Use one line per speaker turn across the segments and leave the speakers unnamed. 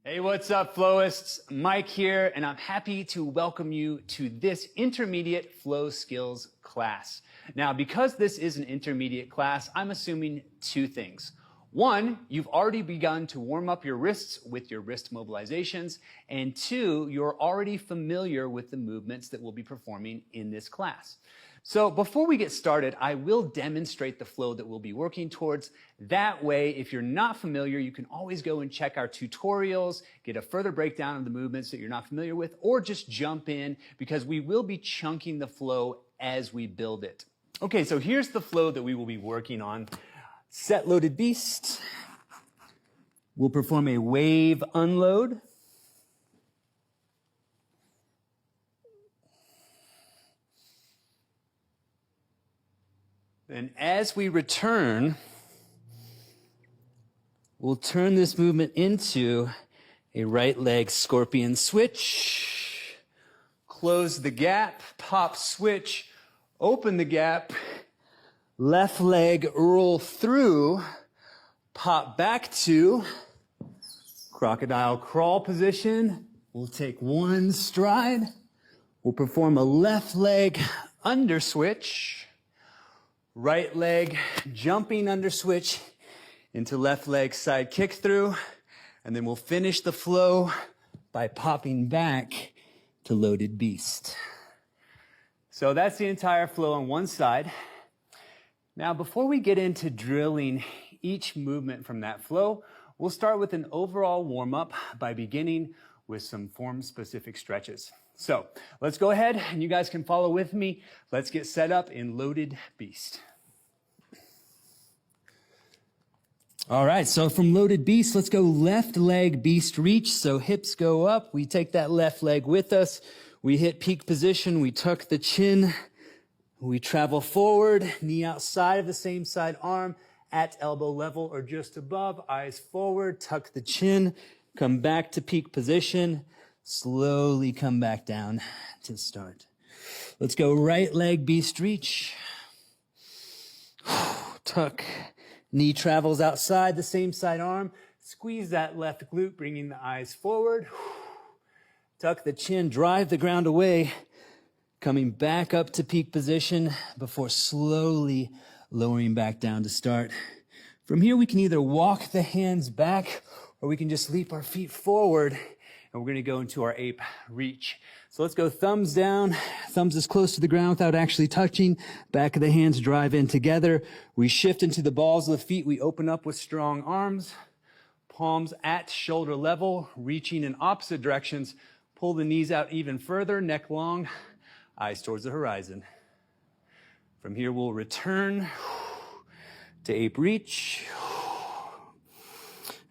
Hey, what's up, Flowists? Mike here, and I'm happy to welcome you to this intermediate flow skills class. Now, because this is an intermediate class, I'm assuming two things. One, you've already begun to warm up your wrists with your wrist mobilizations, and two, you're already familiar with the movements that we'll be performing in this class. So before we get started, I will demonstrate the flow that we'll be working towards. That way, if you're not familiar, you can always go and check our tutorials, get a further breakdown of the movements that you're not familiar with, or just jump in because we will be chunking the flow as we build it. Okay, so here's the flow that we will be working on. Set loaded beast. We'll perform a wave unload. And as we return, we'll turn this movement into a right leg scorpion switch. Close the gap, pop switch, open the gap, left leg roll through, pop back to crocodile crawl position. We'll take one stride. We'll perform a left leg under switch. Right leg jumping under switch into left leg side kick through, and then we'll finish the flow by popping back to loaded beast. So that's the entire flow on one side. Now, before we get into drilling each movement from that flow, we'll start with an overall warm-up by beginning with some form-specific stretches. So let's go ahead and you guys can follow with me. Let's get set up in loaded beast. All right, so from loaded beast, let's go left leg beast reach. So hips go up, we take that left leg with us. We hit peak position, we tuck the chin. We travel forward, knee outside of the same side arm at elbow level or just above, eyes forward, tuck the chin, come back to peak position, slowly come back down to start. Let's go right leg beast reach. Tuck. Knee travels outside the same side arm. Squeeze that left glute, bringing the eyes forward. Tuck the chin, drive the ground away. Coming back up to peak position before slowly lowering back down to start. From here, we can either walk the hands back or we can just leap our feet forward, and we're gonna go into our ape reach. So let's go thumbs down, thumbs as close to the ground without actually touching. Back of the hands drive in together. We shift into the balls of the feet. We open up with strong arms, palms at shoulder level, reaching in opposite directions. Pull the knees out even further, neck long, eyes towards the horizon. From here, we'll return to ape reach.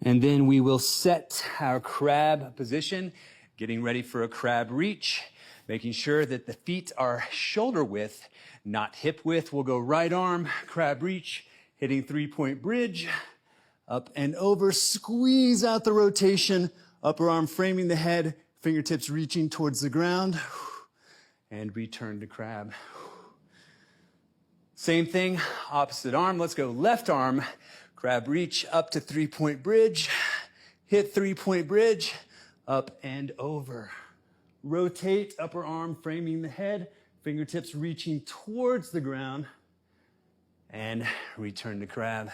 And then we will set our crab position, getting ready for a crab reach, making sure that the feet are shoulder width, not hip width. We'll go right arm, crab reach, hitting 3-point bridge, up and over, squeeze out the rotation, upper arm framing the head, fingertips reaching towards the ground, and return to crab. Same thing, opposite arm. Let's go left arm, crab reach up to 3-point bridge, hit 3-point bridge, up and over. Rotate, upper arm framing the head, fingertips reaching towards the ground, and return to crab.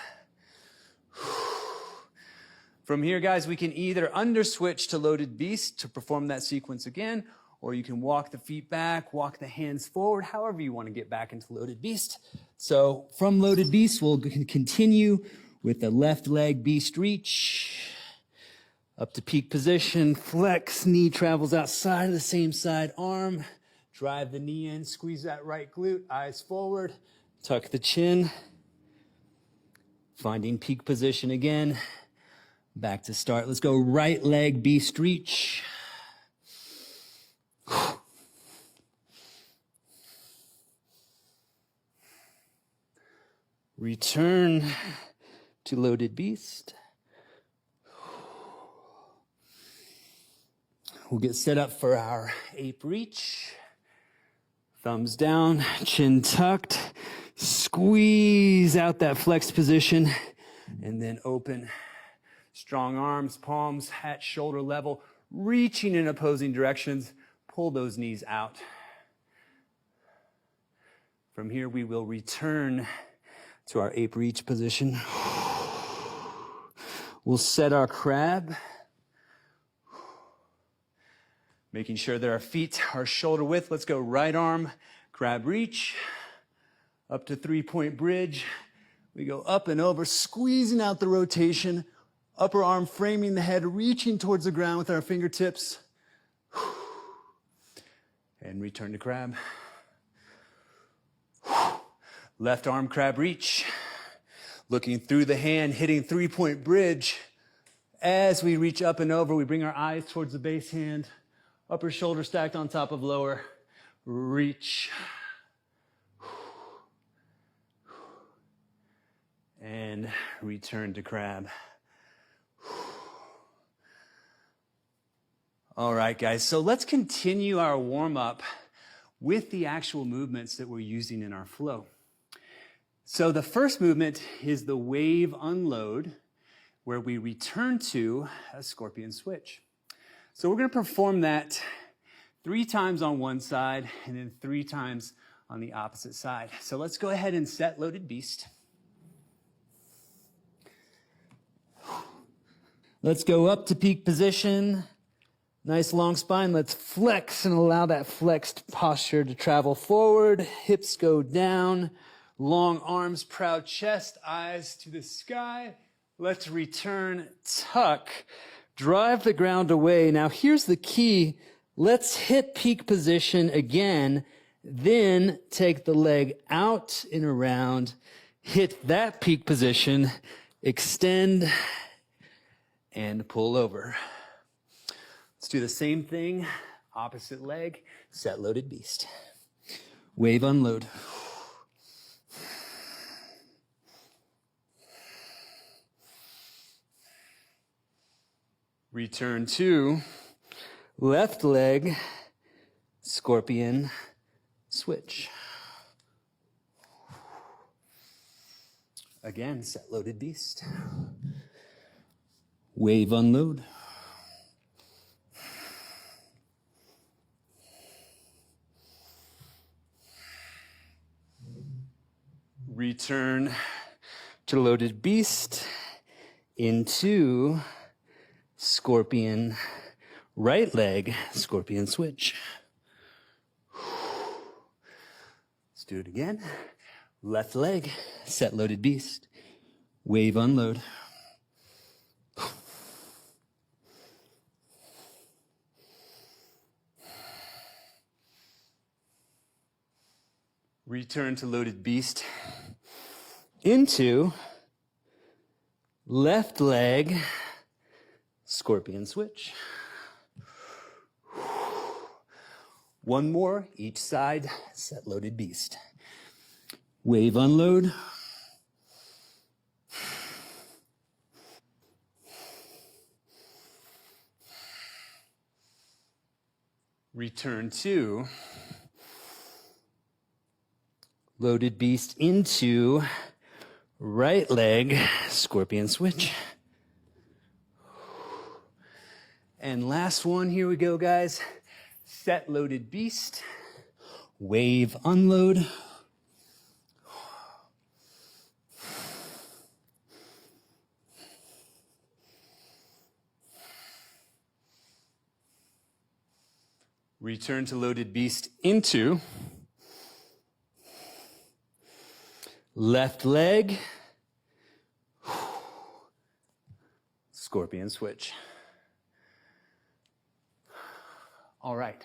From here, guys, we can either under switch to loaded beast to perform that sequence again, or you can walk the feet back, walk the hands forward, however you want to get back into loaded beast. So from loaded beast, we'll continue with the left leg beast reach. Up to peak position, flex, knee travels outside of the same side arm. Drive the knee in, squeeze that right glute, eyes forward, tuck the chin. Finding peak position again. Back to start. Let's go right leg beast reach. Return to loaded beast. We'll get set up for our ape reach. Thumbs down, chin tucked. Squeeze out that flexed position and then open Strong arms, palms at shoulder level, reaching in opposing directions. Pull those knees out. From here, we will return to our ape reach position. We'll set our crab, making sure that our feet are shoulder width. Let's go right arm, crab reach, up to 3-point bridge. We go up and over, squeezing out the rotation, upper arm framing the head, reaching towards the ground with our fingertips. And return to crab. Left arm crab reach. Looking through the hand, hitting 3-point bridge. As we reach up and over, we bring our eyes towards the base hand. Upper shoulder stacked on top of lower. Reach. And return to crab. All right, guys, so let's continue our warm-up with the actual movements that we're using in our flow. So the first movement is the wave unload, where we return to a scorpion switch. So we're going to perform that 3 times on one side and then 3 times on the opposite side. So let's go ahead and set loaded beast. Let's go up to peak position. Nice long spine. Let's flex and allow that flexed posture to travel forward. Hips go down. Long arms, proud chest, eyes to the sky. Let's return, tuck, drive the ground away. Now here's the key. Let's hit peak position again, then take the leg out and around, hit that peak position, extend, and pull over. Let's do the same thing, opposite leg, set loaded beast. Wave unload. Return to left leg, scorpion, switch. Again, set loaded beast. Wave unload. Return to loaded beast into scorpion, right leg, scorpion switch. Let's do it again. Left leg, set loaded beast. Wave unload. Return to loaded beast into left leg, scorpion switch. One more, each side, set loaded beast. Wave unload. Return to loaded beast into right leg, scorpion switch. And last one, here we go, guys. Set loaded beast, wave unload. Return to loaded beast into left leg, scorpion switch. All right.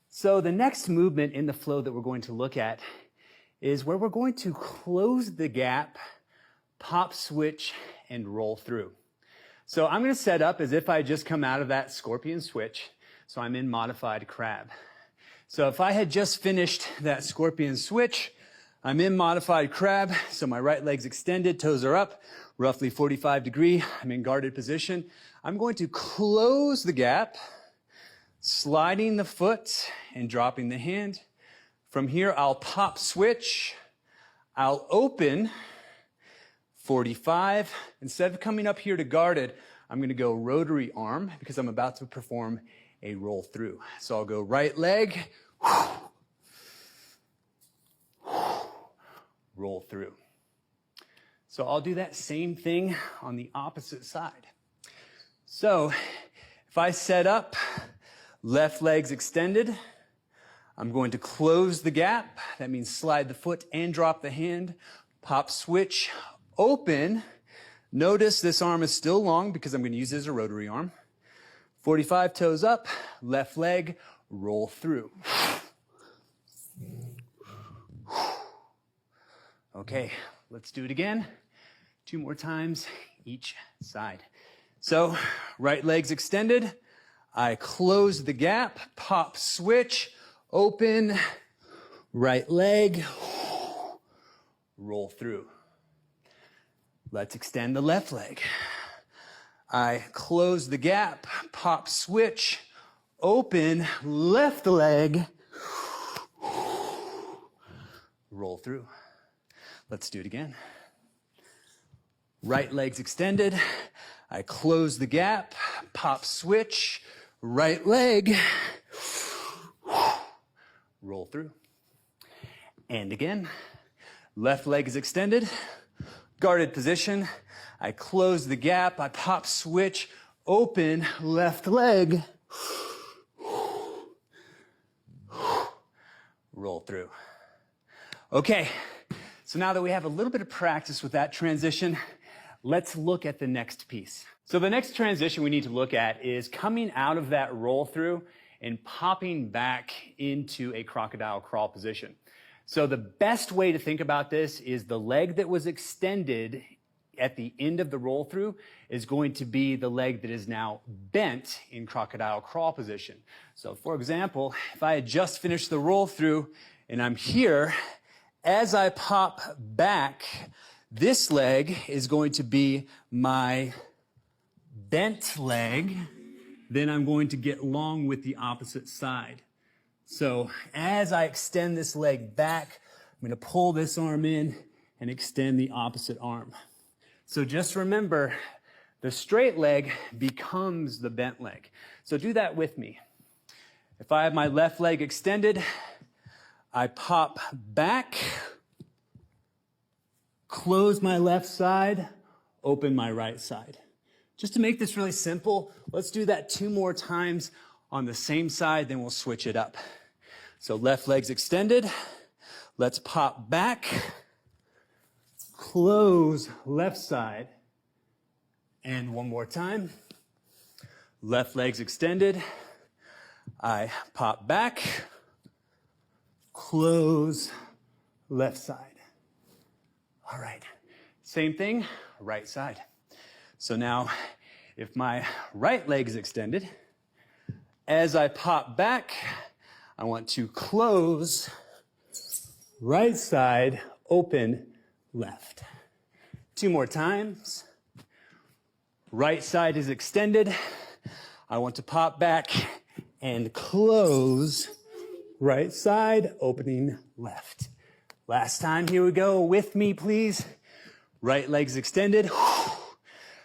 So the next movement in the flow that we're going to look at is where we're going to close the gap, pop switch, and roll through. So I'm going to set up as if I just come out of that scorpion switch. So I'm in modified crab. So if I had just finished that scorpion switch, I'm in modified crab. So my right leg's extended, toes are up, roughly 45 degree. I'm in guarded position. I'm going to close the gap, sliding the foot and dropping the hand. From here, I'll pop switch. I'll open 45. Instead of coming up here to guarded, I'm going to go rotary arm because I'm about to perform a roll through. So I'll go right leg, roll through. So I'll do that same thing on the opposite side. So if I set up, left leg's extended, I'm going to close the gap. That means slide the foot and drop the hand. Pop switch, open. Notice this arm is still long because I'm going to use it as a rotary arm. 45 toes up, left leg, roll through. Okay, let's do it again. 2 more times each side. So, right leg's extended. I close the gap, pop switch, open, right leg, roll through. Let's extend the left leg. I close the gap, pop switch, open, left leg, roll through. Let's do it again. Right leg's extended. I close the gap, pop switch, right leg, roll through. And again, left leg is extended, guarded position. I close the gap, I pop switch, open, left leg, roll through. Okay, so now that we have a little bit of practice with that transition, let's look at the next piece. So the next transition we need to look at is coming out of that roll through and popping back into a crocodile crawl position. So the best way to think about this is the leg that was extended at the end of the roll through is going to be the leg that is now bent in crocodile crawl position. So for example, if I had just finished the roll through and I'm here, as I pop back, this leg is going to be my bent leg. Then I'm going to get long with the opposite side. So as I extend this leg back, I'm going to pull this arm in and extend the opposite arm. So just remember, the straight leg becomes the bent leg. So do that with me. If I have my left leg extended, I pop back, close my left side, open my right side. Just to make this really simple, let's do that 2 more times on the same side, then we'll switch it up. So left leg's extended. Let's pop back, close left side, and 1 more time. Left leg's extended. I pop back, close left side. All right, same thing, right side. So now, if my right leg is extended, as I pop back, I want to close right side, open left. 2 more times. Right side is extended. I want to pop back and close right side, opening left. Last time, here we go. With me, please. Right leg's extended.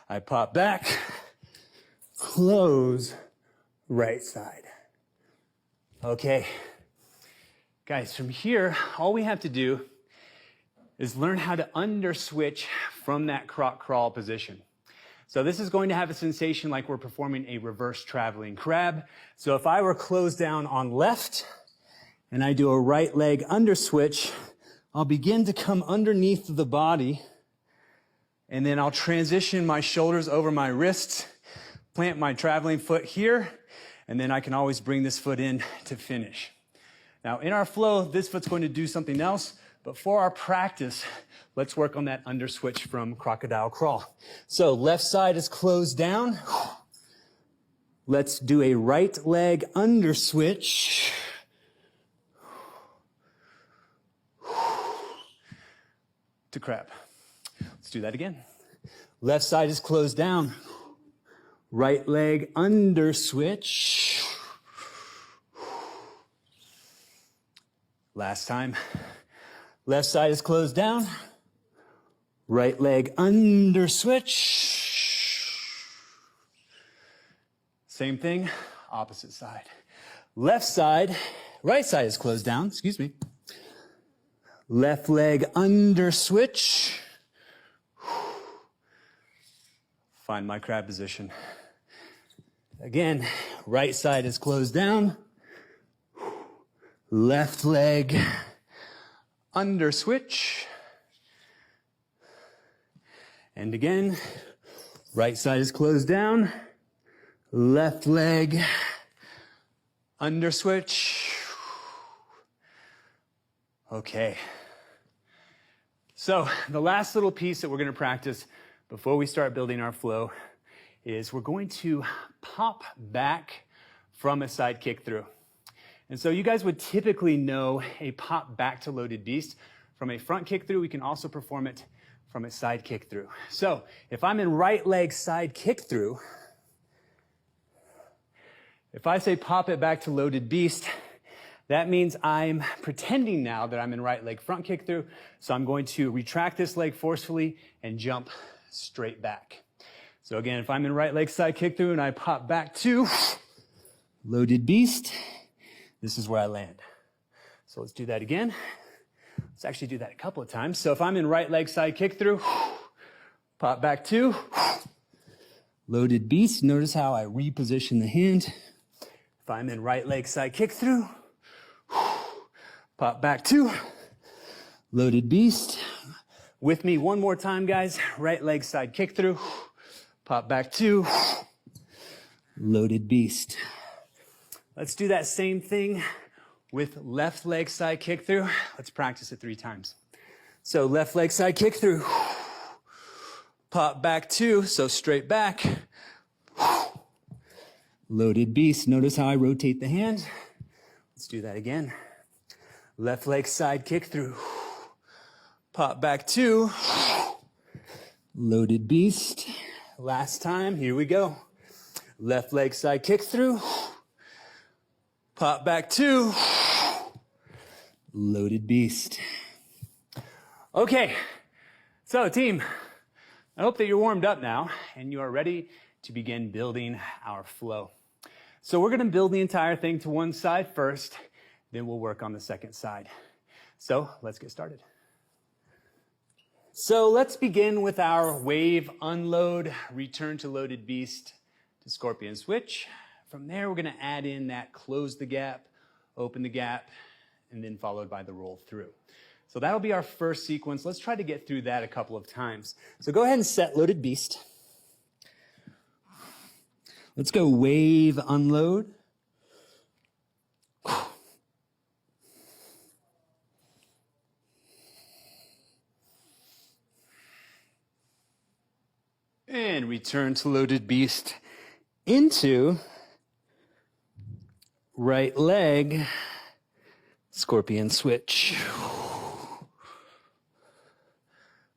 I pop back, close right side. Okay. Guys, from here, all we have to do is learn how to underswitch from that croc crawl position. So this is going to have a sensation like we're performing a reverse traveling crab. So if I were closed down on left and I do a right leg underswitch, I'll begin to come underneath the body, and then I'll transition my shoulders over my wrists, plant my traveling foot here, and then I can always bring this foot in to finish. Now, in our flow, this foot's going to do something else, but for our practice, let's work on that underswitch from crocodile crawl. So left side is closed down. Let's do a right leg underswitch. To crab. Let's do that again. Left side is closed down. Right leg under switch. Last time. Left side is closed down. Right leg under switch. Same thing, opposite side. Left side, right side is closed down, excuse me. Left leg under switch. Find my crab position. Again, right side is closed down. Left leg under switch. And again, right side is closed down. Left leg under switch. Okay. So the last little piece that we're going to practice before we start building our flow is we're going to pop back from a side kick through. And so you guys would typically know a pop back to loaded beast from a front kick through. We can also perform it from a side kick through. So if I'm in right leg side kick through, if I say pop it back to loaded beast, that means I'm pretending now that I'm in right leg front kick through. So I'm going to retract this leg forcefully and jump straight back. So again, if I'm in right leg side kick through and I pop back to loaded beast, this is where I land. So let's do that again. Let's actually do that a couple of times. So if I'm in right leg side kick through, pop back to loaded beast, notice how I reposition the hand. If I'm in right leg side kick through, pop back to loaded beast. With me one more time, guys. Right leg side kick through, pop back to loaded beast. Let's do that same thing with left leg side kick through. Let's practice it 3 times. So left leg side kick through, pop back to, so straight back, loaded beast. Notice how I rotate the hand. Let's do that again. Left leg side kick through, pop back to loaded beast. Last time, here we go. Left leg side kick through, pop back to loaded beast. Okay, so team, I hope that you're warmed up now and you are ready to begin building our flow. So we're gonna build the entire thing to one side first, then we'll work on the second side. So let's get started. So let's begin with our wave unload, return to loaded beast to scorpion switch. From there, we're gonna add in that close the gap, open the gap, and then followed by the roll through. So that'll be our first sequence. Let's try to get through that a couple of times. So go ahead and set loaded beast. Let's go wave unload. And return to loaded beast into right leg scorpion switch.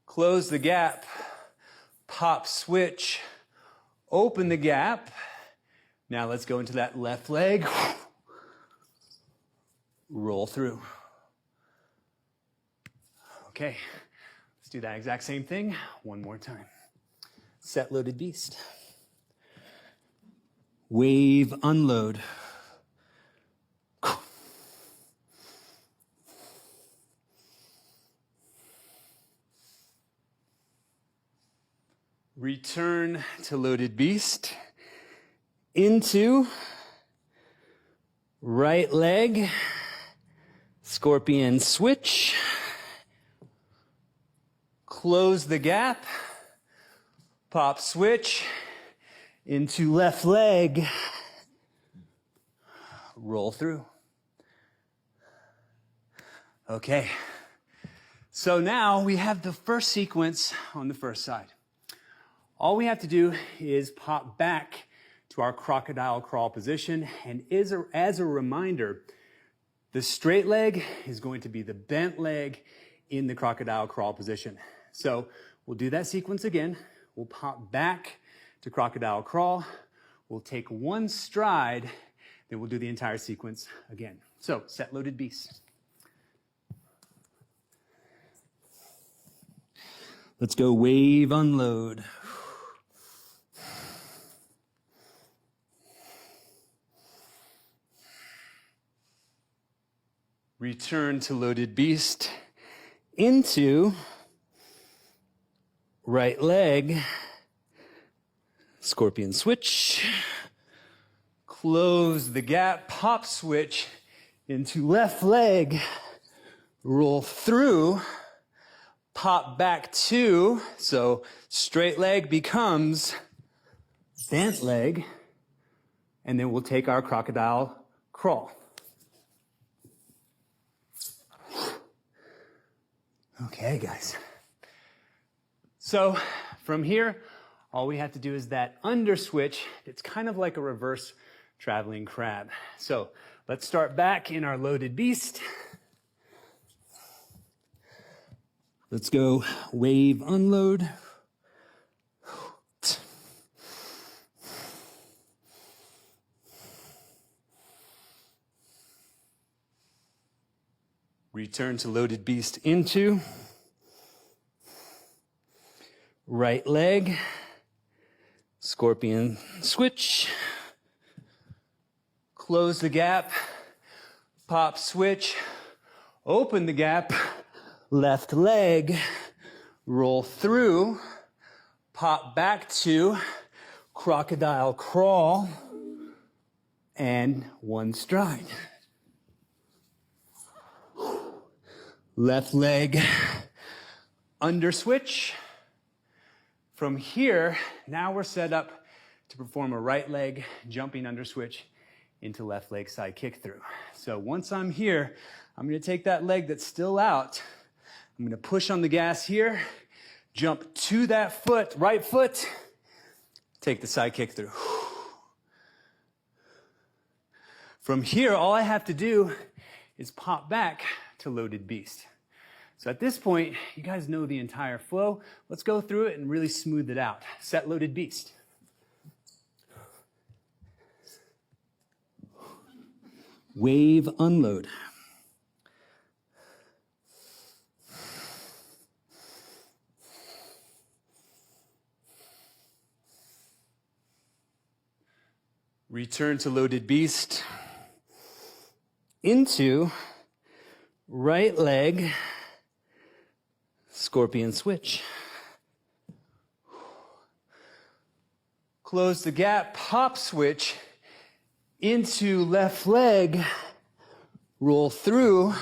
Close the gap, pop switch, open the gap. Now let's go into that left leg, roll through. Okay, let's do that exact same thing one more time. Set loaded beast. Wave unload. Return to loaded beast into right leg scorpion switch. Close the gap. Pop switch into left leg, roll through. Okay, so now we have the first sequence on the first side. All we have to do is pop back to our crocodile crawl position, and as a reminder, the straight leg is going to be the bent leg in the crocodile crawl position. So we'll do that sequence again. We'll pop back to crocodile crawl. We'll take one stride, then we'll do the entire sequence again. So, set loaded beast. Let's go wave unload. Return to loaded beast into right leg, scorpion switch. Close the gap, pop switch into left leg, roll through, pop back two, so straight leg becomes bent leg, and then we'll take our crocodile crawl. Okay, guys. So from here, all we have to do is that under switch. It's kind of like a reverse traveling crab. So let's start back in our loaded beast. Let's go wave, unload. Return to loaded beast into right leg, scorpion switch. Close the gap, pop switch, open the gap, left leg, roll through, pop back to crocodile crawl, and one stride. Left leg, under switch. From here, now we're set up to perform a right leg jumping under switch into left leg side kick through. So once I'm here, I'm gonna take that leg that's still out. I'm gonna push on the gas here, jump to that foot, right foot, take the side kick through. From here, all I have to do is pop back to loaded beast. So at this point, you guys know the entire flow. Let's go through it and really smooth it out. Set loaded beast. Wave, unload. Return to loaded beast into right leg, scorpion switch. Close the gap, pop switch into left leg, roll through,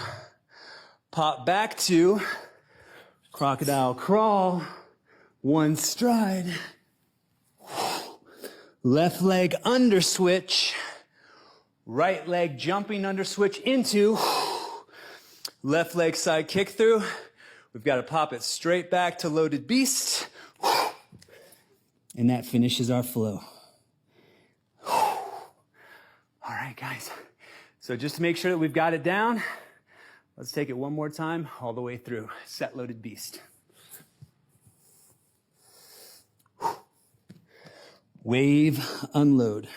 pop back to crocodile crawl, one stride. Left leg under switch, right leg jumping under switch into left leg side kick through. We've got to pop it straight back to loaded beast. And that finishes our flow. All right, guys. So just to make sure that we've got it down, let's take it one more time all the way through. Set loaded beast. Wave, unload.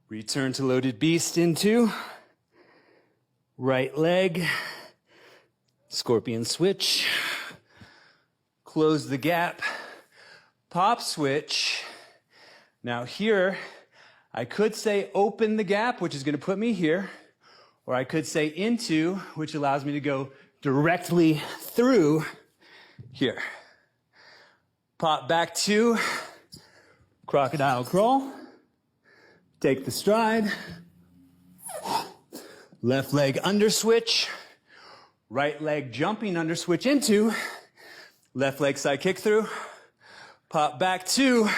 Return to loaded beast into right leg, scorpion switch. Close the gap, pop switch. Now here, I could say open the gap, which is going to put me here. Or I could say into, which allows me to go directly through here. Pop back to crocodile crawl. Take the stride. Left leg under switch. Right leg jumping under switch into. Left leg side kick through. Pop back to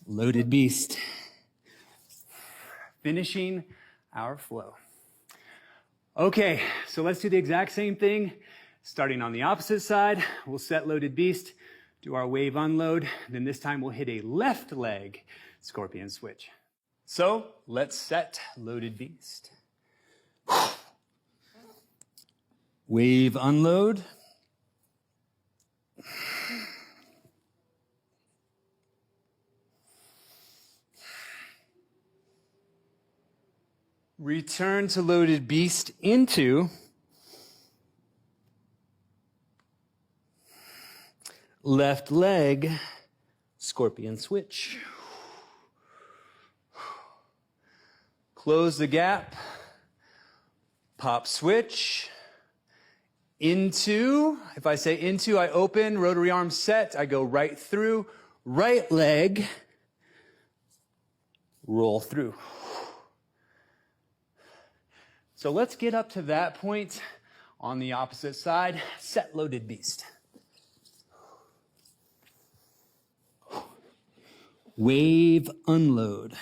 loaded beast. Finishing our flow. Okay, so let's do the exact same thing. Starting on the opposite side, we'll set loaded beast, do our wave unload, then this time we'll hit a left leg scorpion switch. So let's set loaded beast. Wave unload. Return to loaded beast into left leg, scorpion switch. Close the gap, pop switch, into, if I say into, I open, rotary arm set, I go right through, right leg, roll through. So let's get up to that point on the opposite side, set loaded beast. Wave, unload.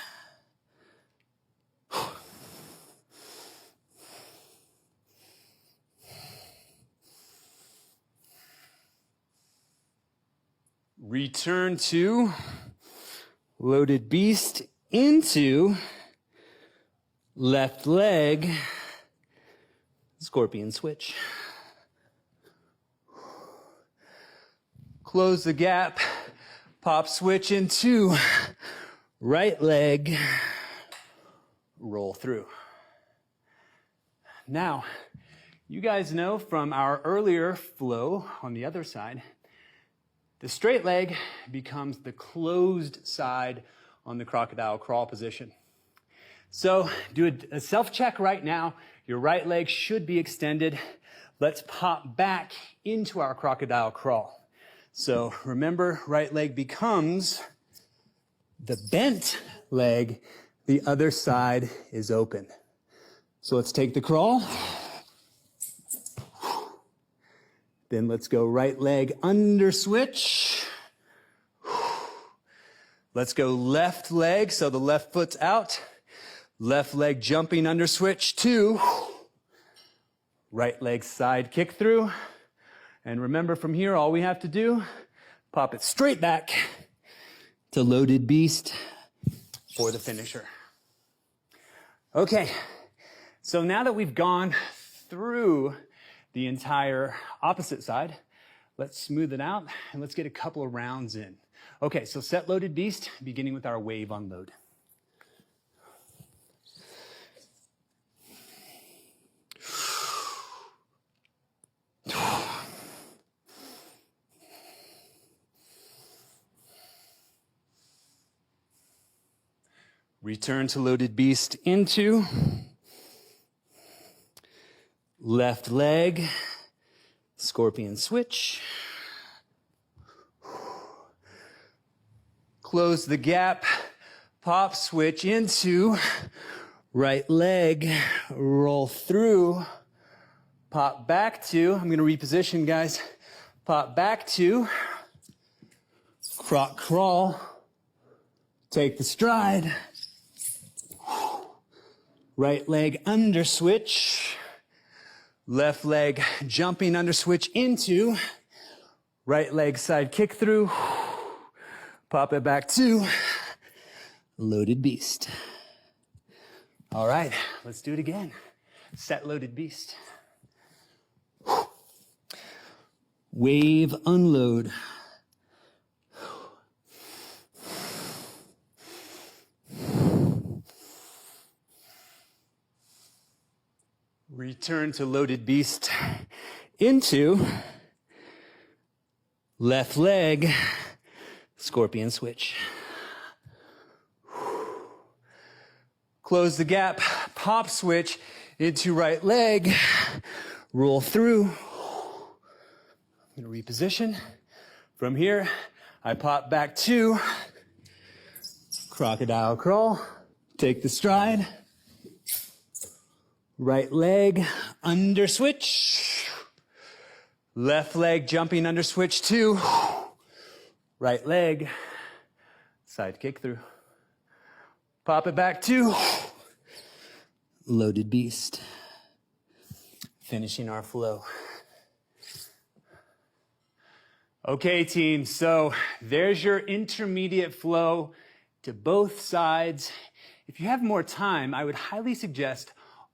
Return to loaded beast into left leg, scorpion switch. Close the gap, pop switch into right leg, roll through. Now, you guys know from our earlier flow on the other side, the straight leg becomes the closed side on the crocodile crawl position. So do a self-check right now. Your right leg should be extended. Let's pop back into our crocodile crawl. So remember, right leg becomes the bent leg. The other side is open. So let's take the crawl. Then let's go right leg under switch. Let's go left leg, so the left foot's out. Left leg jumping under switch, 2. Right leg side kick through. And remember from here, all we have to do, pop it straight back to loaded beast for the finisher. Okay, so now that we've gone through the entire opposite side, let's smooth it out and let's get a couple of rounds in. Okay, so set loaded beast, beginning with our wave unload. Return to loaded beast into left leg, scorpion switch. Close the gap, pop switch into right leg, roll through, pop back to, I'm going to reposition, guys, pop back to croc crawl, take the stride, right leg under switch, left leg jumping under switch into right leg side kick through, pop it back to loaded beast. All right, let's do it again. Set loaded beast. Wave unload. Return to loaded beast into left leg, scorpion switch. Close the gap, pop switch into right leg, roll through. I'm going to reposition. From here, I pop back to crocodile crawl, take the stride, right leg under switch, left leg jumping under switch 2, right leg side kick through, pop it back to loaded beast. Finishing our flow. Okay, team, so there's your intermediate flow to both sides. If you have more time, I would highly suggest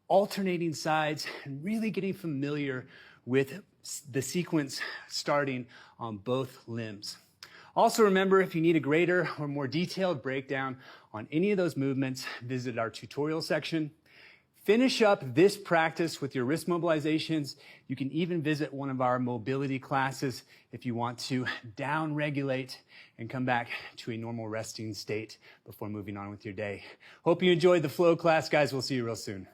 alternating sides and really getting familiar with the sequence starting on both limbs. Also remember, if you need a greater or more detailed breakdown on any of those movements, visit our tutorial section. Finish up this practice with your wrist mobilizations. You can even visit one of our mobility classes if you want to down-regulate and come back to a normal resting state before moving on with your day. Hope you enjoyed the flow class, guys. We'll see you real soon.